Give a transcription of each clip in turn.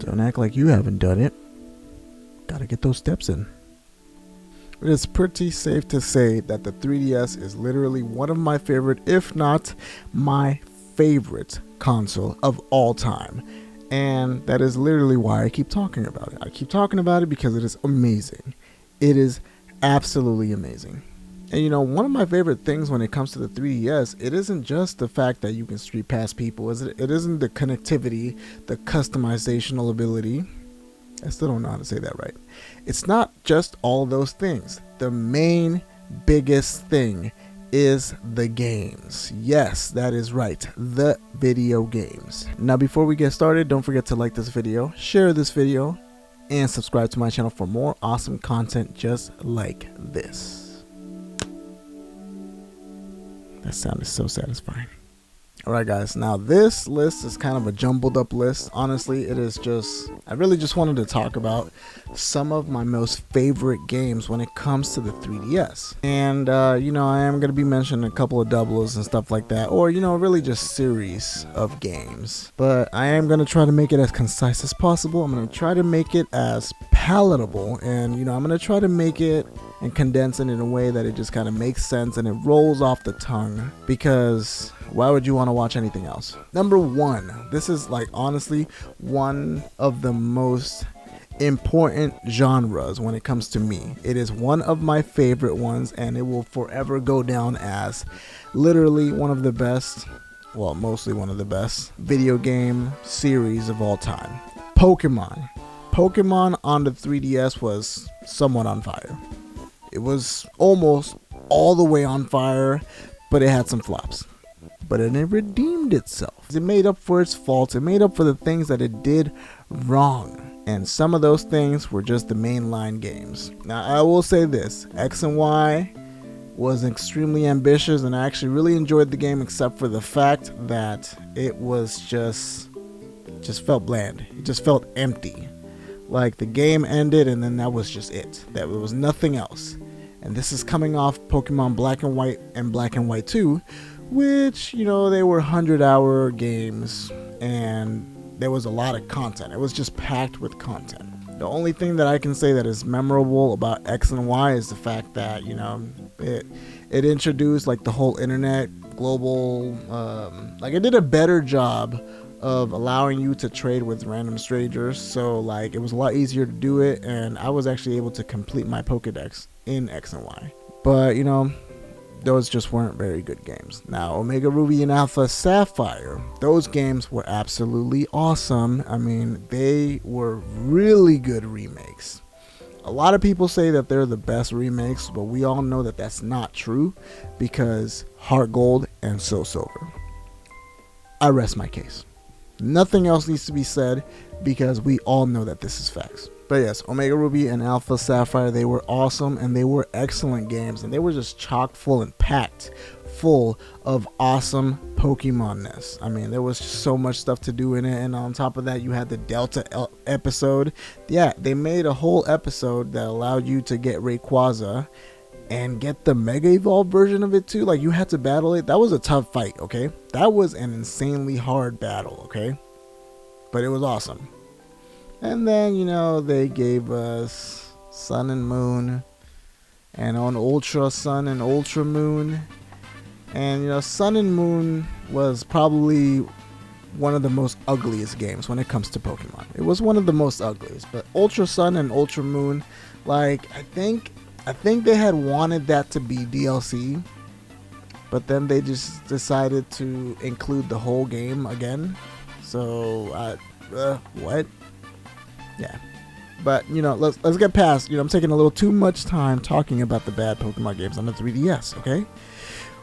Don't act like you haven't done it. Gotta get those steps in. It is pretty safe to say that the 3DS is literally one of my favorite, if not my favorite console of all time. And that is literally why I keep talking about it. I keep talking about it because it is amazing. It is absolutely amazing. And you know, one of my favorite things when it comes to the 3DS, it isn't just the fact that you can street pass people. It isn't the connectivity, the customizational ability. I still don't know how to say that right. It's not just all those things. The main biggest thing is the games. Yes, that is right. The video games. Now, before we get started, don't forget to like this video, share this video, and subscribe to my channel for more awesome content just like this. That sound is so satisfying. Alright guys, now this list is kind of a jumbled up list. Honestly, it is just, I really just wanted to talk about some of my most favorite games when it comes to the 3DS. And, you know, I am going to be mentioning a couple of doubles and stuff like that. Or, you know, really just series of games. But I am going to try to make it as concise as possible. I'm going to try to make it as palatable. And, you know, I'm going to try to make it and condense it in a way that it just kind of makes sense and it rolls off the tongue, because why would you want to watch anything else? Number one, this is like honestly one of the most important genres when it comes to me. It is one of my favorite ones, and it will forever go down as literally one of the best, well, mostly one of the best video game series of all time. Pokemon. Pokemon on the 3DS was somewhat on fire. It was almost all the way on fire, but it had some flops. But it redeemed itself. It made up for its faults. It made up for the things that it did wrong. And some of those things were just the mainline games. Now, I will say this. X and Y was extremely ambitious, and I actually really enjoyed the game, except for the fact that it was just felt bland. It just felt empty. Like the game ended and then that was just it. There was nothing else. And this is coming off Pokemon Black and White and Black and White 2, which, you know, they were 100-hour games and there was a lot of content. It was just packed with content. The only thing that I can say that is memorable about X and Y is the fact that, you know, it introduced like the whole internet, global, like it did a better job of allowing you to trade with random strangers. So like it was a lot easier to do it, and I was actually able to complete my Pokedex in X and Y. But you know, those just weren't very good games. Now, Omega Ruby and Alpha Sapphire, those games were absolutely awesome. I mean, they were really good remakes. A lot of people say that they're the best remakes, but we all know that that's not true, because Heart Gold and Soul Silver. I rest my case. Nothing else needs to be said, because we all know that this is facts. But yes, Omega Ruby and Alpha Sapphire, they were awesome and they were excellent games, and they were just chock full and packed full of awesome Pokemon-ness. I mean, there was so much stuff to do in it, and on top of that, you had the Delta episode. Yeah, they made a whole episode that allowed you to get Rayquaza and get the Mega Evolved version of it too. Like, you had to battle it. That was a tough fight, okay? That was an insanely hard battle, okay? But it was awesome. And then, you know, they gave us Sun and Moon, and on Ultra Sun and Ultra Moon. And, you know, Sun and Moon was probably one of the most ugliest games when it comes to Pokemon. It was one of the most ugliest. But Ultra Sun and Ultra Moon, like, I think they had wanted that to be DLC, but then they just decided to include the whole game again. So, what? Yeah. But, you know, let's get past, you know, I'm taking a little too much time talking about the bad Pokemon games on the 3DS, okay?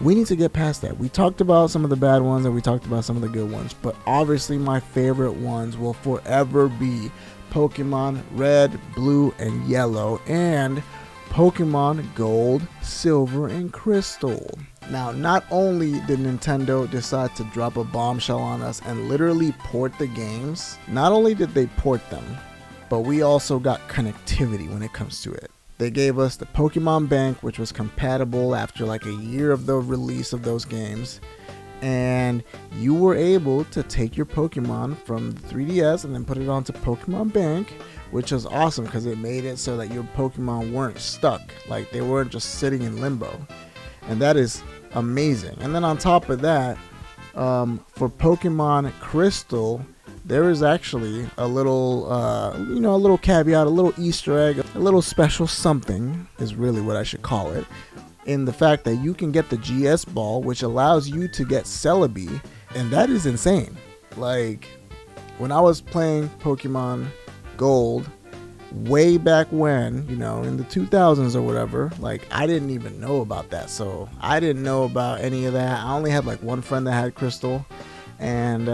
We need to get past that. We talked about some of the bad ones and we talked about some of the good ones, but obviously my favorite ones will forever be Pokemon Red, Blue, and Yellow, and Pokemon Gold, Silver, and Crystal. Now, not only did Nintendo decide to drop a bombshell on us and literally port the games, not only did they port them, but we also got connectivity when it comes to it. They gave us the Pokemon Bank, which was compatible after like a year of the release of those games. and you were able to take your Pokemon from the 3DS and then put it onto Pokemon Bank, which was awesome because it made it so that your Pokemon weren't stuck, like they weren't just sitting in limbo, and that is amazing. And then on top of that, for Pokemon Crystal, there is actually a little, a little caveat, a little Easter egg, a little special something is really what I should call it, in the fact that you can get the GS ball, which allows you to get Celebi, and that is insane. Like, when I was playing Pokemon Gold way back when, in the 2000s or whatever, like, I didn't even know about that. So I didn't know about any of that. I only had like one friend that had Crystal, and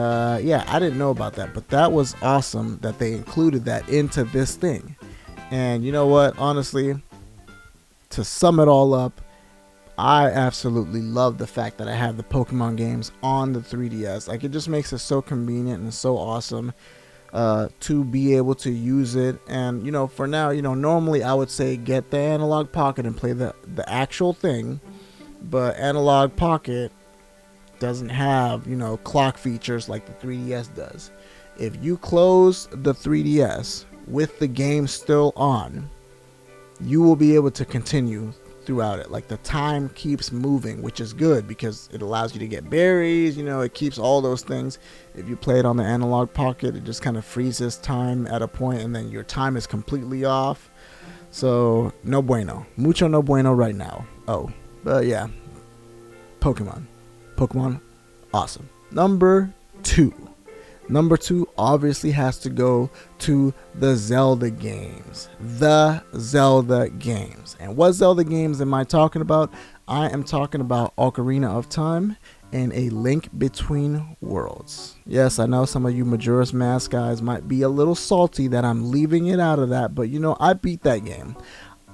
yeah, I didn't know about that. But that was awesome that they included that into this thing. And you know what, honestly, to sum it all up, I absolutely love the fact that I have the Pokemon games on the 3DS. Like, it just makes it so convenient and so awesome to be able to use it. And for now, normally I would say get the Analog Pocket and play the actual thing, but Analog Pocket doesn't have clock features like the 3DS does. If you close the 3DS with the game still on, you will be able to continue throughout it. Like, the time keeps moving, which is good because it allows you to get berries, it keeps all those things. If you play it on the Analog Pocket, it just kind of freezes time at a point, and then your time is completely off. So no bueno, mucho no bueno right now. But yeah, Pokemon, awesome. Number two obviously has to go to the Zelda games. And what Zelda games am I talking about? I am talking about Ocarina of Time and A Link Between Worlds. Yes, I know some of you Majora's Mask guys might be a little salty that I'm leaving it out of that, but I beat that game.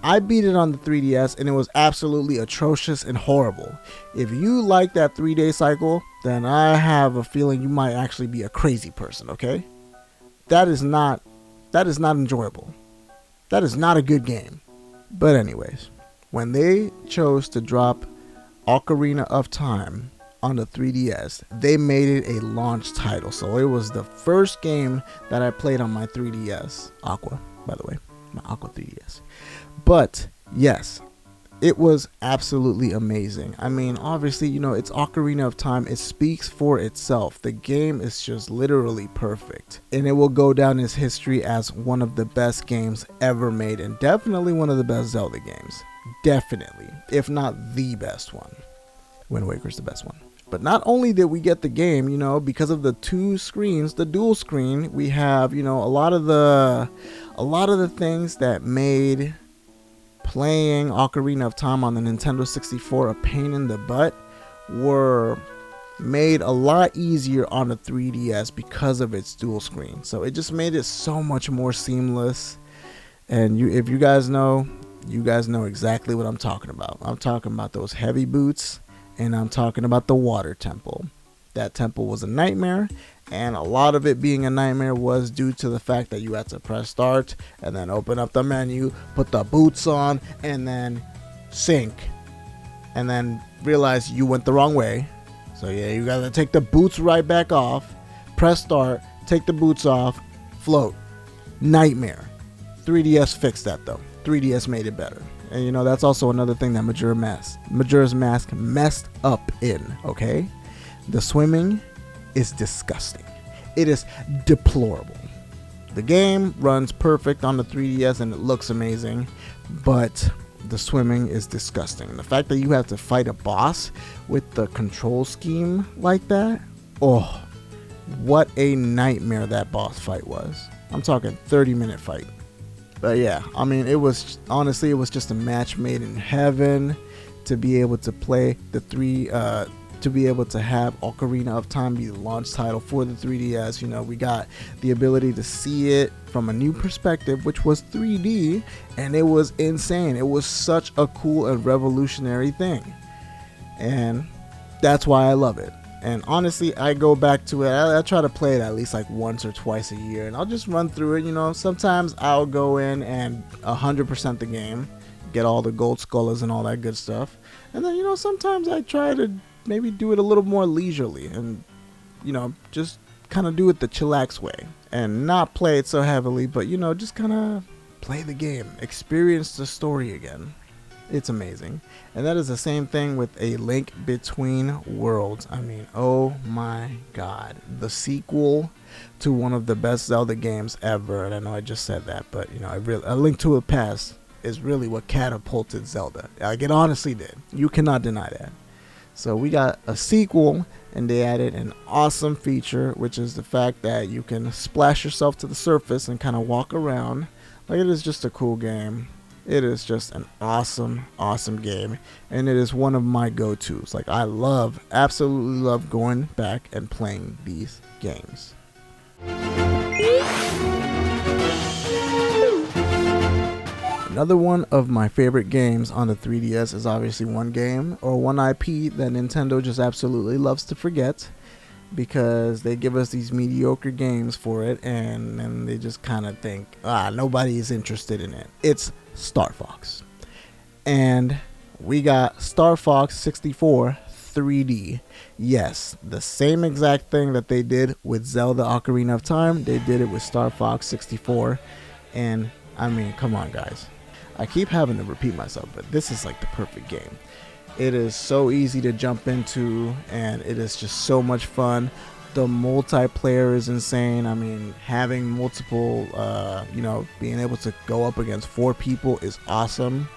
I beat it on the 3DS, and it was absolutely atrocious and horrible. If you like that 3-day cycle, then I have a feeling you might actually be a crazy person, okay? That is not enjoyable. That is not a good game. But anyways, when they chose to drop Ocarina of Time on the 3DS, they made it a launch title. So it was the first game that I played on my 3DS. Aqua, by the way. My Aqua 3DS. But yes, it was absolutely amazing. I mean, obviously, it's Ocarina of Time. It speaks for itself. The game is just literally perfect, and it will go down in history as one of the best games ever made, and definitely one of the best Zelda games. Definitely, if not the best one. Wind Waker's the best one. But not only did we get the game, because of the two screens, the dual screen, we have, a lot of the things that made playing Ocarina of Time on the Nintendo 64 a pain in the butt were made a lot easier on the 3DS because of its dual screen. So it just made it so much more seamless. And if you guys know exactly what I'm talking about. I'm talking about those heavy boots. And I'm talking about the water temple. That temple was a nightmare, and a lot of it being a nightmare was due to the fact that you had to press start and then open up the menu, put the boots on, and then sink, and then realize you went the wrong way. So yeah, you gotta take the boots right back off, press start, take the boots off, float. Nightmare. 3DS fixed that though. 3DS made it better. And that's also another thing that Majora's Mask messed up in, okay? The swimming is disgusting. It is deplorable. The game runs perfect on the 3DS and it looks amazing, but the swimming is disgusting. The fact that you have to fight a boss with the control scheme like that, oh, what a nightmare that boss fight was. I'm talking 30-minute fight. But yeah, I mean, it was just a match made in heaven to be able to play to be able to have Ocarina of Time be the launch title for the 3DS. We got the ability to see it from a new perspective, which was 3D, and it was insane. It was such a cool and revolutionary thing, and that's why I love it. And honestly, I go back to it. I try to play it at least like once or twice a year, and I'll just run through it. Sometimes I'll go in and 100% the game, get all the gold scholars and all that good stuff. And then, sometimes I try to maybe do it a little more leisurely and, you know, just kind of do it the chillax way and not play it so heavily, but, you know, just kind of play the game, experience the story again. It's amazing. And that is the same thing with A Link Between Worlds. I mean, oh my god, the sequel to one of the best Zelda games ever. And I know I just said that, but, you know, A Link to the Past is really what catapulted Zelda. Like, it honestly did. You cannot deny that. So we got a sequel, and they added an awesome feature, which is the fact that you can splash yourself to the surface and kind of walk around. Like, it is just a cool game. It is just an awesome, awesome game, and it is one of my go-tos. Like, I absolutely love going back and playing these games. Another one of my favorite games on the 3DS is obviously one game or one IP that Nintendo just absolutely loves to forget, because they give us these mediocre games for it, and then they just kind of think, nobody is interested in it. It's Star Fox. And we got Star Fox 64 3D. Yes, the same exact thing that they did with Zelda Ocarina of Time, they did it with Star Fox 64. And I mean, come on guys. I keep having to repeat myself, but this is like the perfect game. It is so easy to jump into, and it is just so much fun. The multiplayer is insane. I mean, having multiple, being able to go up against 4 people is awesome.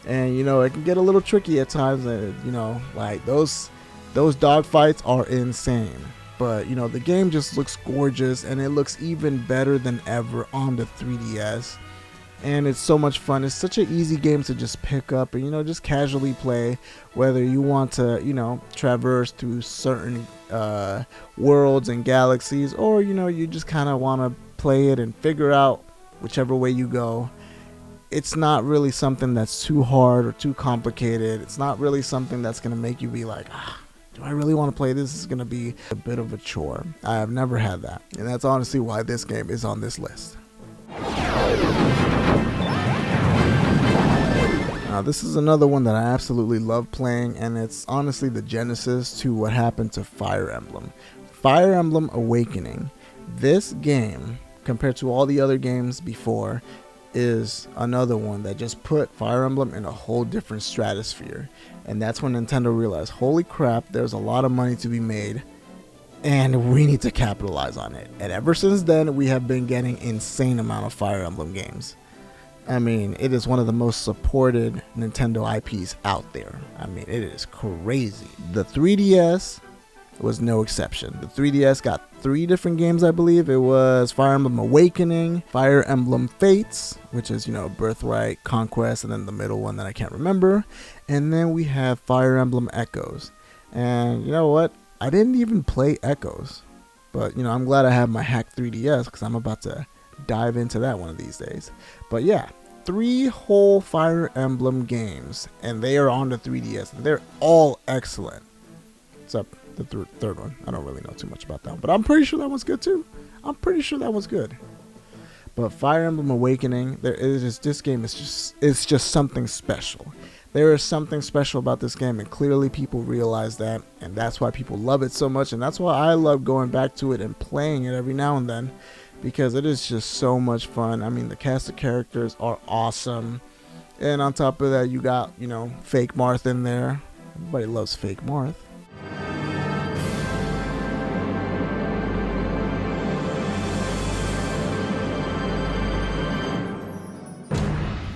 And, you know, it can get a little tricky at times. Like those dogfights are insane. But, you know, the game just looks gorgeous, and it looks even better than ever on the 3DS. And it's so much fun. It's such an easy game to just pick up and, you know, just casually play, whether you want to, you know, traverse through certain worlds and galaxies, or, you know, you just kind of want to play it and figure out whichever way you go. It's not really something that's too hard or too complicated. It's not really something that's going to make you be like, do I really want to play this? This is going to be a bit of a chore. I have never had that. And that's honestly why this game is on this list. Now, this is another one that I absolutely love playing, and it's honestly the genesis to what happened to Fire Emblem. Fire Emblem Awakening. This game, compared to all the other games before, is another one that just put Fire Emblem in a whole different stratosphere. And that's when Nintendo realized, holy crap, there's a lot of money to be made, and we need to capitalize on it. And ever since then, we have been getting insane amount of Fire Emblem games. I mean, it is one of the most supported Nintendo IPs out there. I mean, it is crazy. The 3DS was no exception. The 3DS got 3 different games, I believe. It was Fire Emblem Awakening, Fire Emblem Fates, which is, you know, Birthright, Conquest, and then the middle one that I can't remember. And then we have Fire Emblem Echoes. And you know what? I didn't even play Echoes. But, you know, I'm glad I have my hacked 3DS, because I'm about to dive into that one of these days. But yeah, 3 whole Fire Emblem games, and they are on the 3DS, and they're all excellent, except the third one. I don't really know too much about that one, but I'm pretty sure that one's good too. I'm pretty sure that one's good. But Fire Emblem Awakening, this game is just something special. There is something special about this game, and clearly people realize that, and that's why people love it so much, and that's why I love going back to it and playing it every now and then, because it is just so much fun. I mean, the cast of characters are awesome, and on top of that, you got, you know, Fake Marth in there. Everybody loves Fake Marth.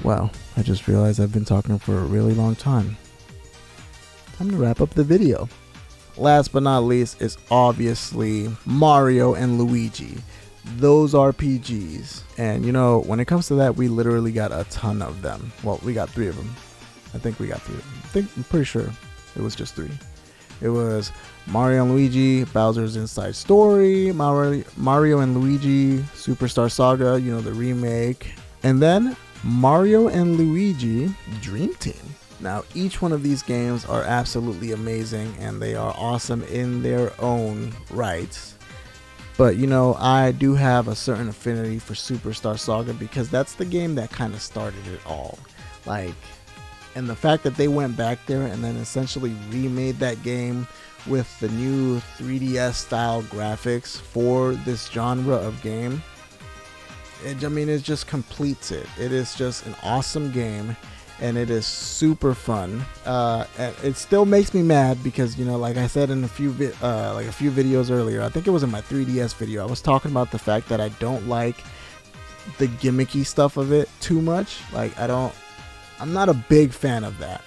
Wow, I just realized I've been talking for a really long time. Time to wrap up the video. Last but not least is obviously Mario and Luigi. Those RPGs. And you know, when it comes to that, we literally got a ton of them. Well, we got 3 of them. I think we got 3 of them. I'm pretty sure it was just 3. It was Mario and Luigi, Bowser's Inside Story, Mario and Luigi, Superstar Saga, you know, the remake. And then Mario and Luigi Dream Team. Now, each one of these games are absolutely amazing, and they are awesome in their own rights. But, you know, I do have a certain affinity for Superstar Saga, because that's the game that kind of started it all. Like, And the fact that they went back there and then essentially remade that game with the new 3DS style graphics for this genre of game, it just completes it. It is just an awesome game, and it is super fun. And it still makes me mad because, like I said in a few videos earlier, I think it was in my 3DS video, I was talking about the fact that I don't like the gimmicky stuff of it too much. Like, I'm not a big fan of that,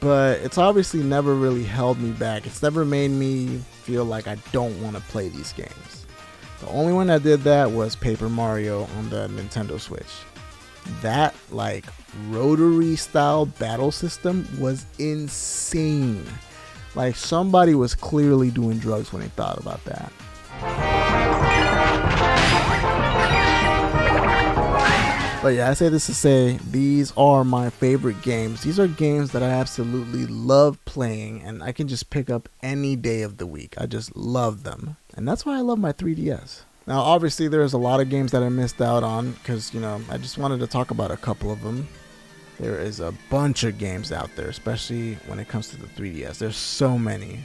but it's obviously never really held me back. It's never made me feel like I don't want to play these games. The only one that did that was Paper Mario on the Nintendo Switch. That like rotary style battle system was insane. Like, somebody was clearly doing drugs when they thought about that. But yeah, I say this to say these are my favorite games. These are games that I absolutely love playing, and I can just pick up any day of the week. I just love them, and that's why I love my 3DS. Now, obviously, there's a lot of games that I missed out on because, I just wanted to talk about a couple of them. There is a bunch of games out there, especially when it comes to the 3DS. There's so many.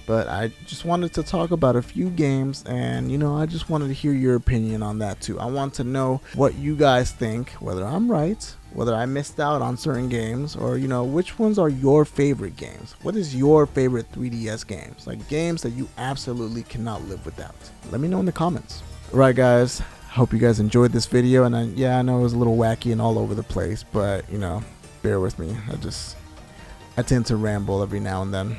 But I just wanted to talk about a few games, and, I just wanted to hear your opinion on that too. I want to know what you guys think, whether I'm right, whether I missed out on certain games, or, which ones are your favorite games? What is your favorite 3DS games? Like, games that you absolutely cannot live without. Let me know in the comments. Alright guys, hope you guys enjoyed this video, and I know it was a little wacky and all over the place, but, bear with me. I tend to ramble every now and then.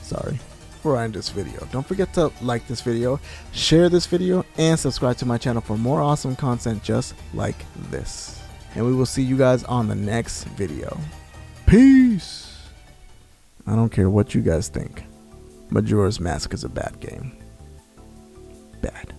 Sorry. Before I end this video, don't forget to like this video, share this video, and subscribe to my channel for more awesome content just like this. And we will see you guys on the next video. Peace! I don't care what you guys think. Majora's Mask is a bad game. Bad.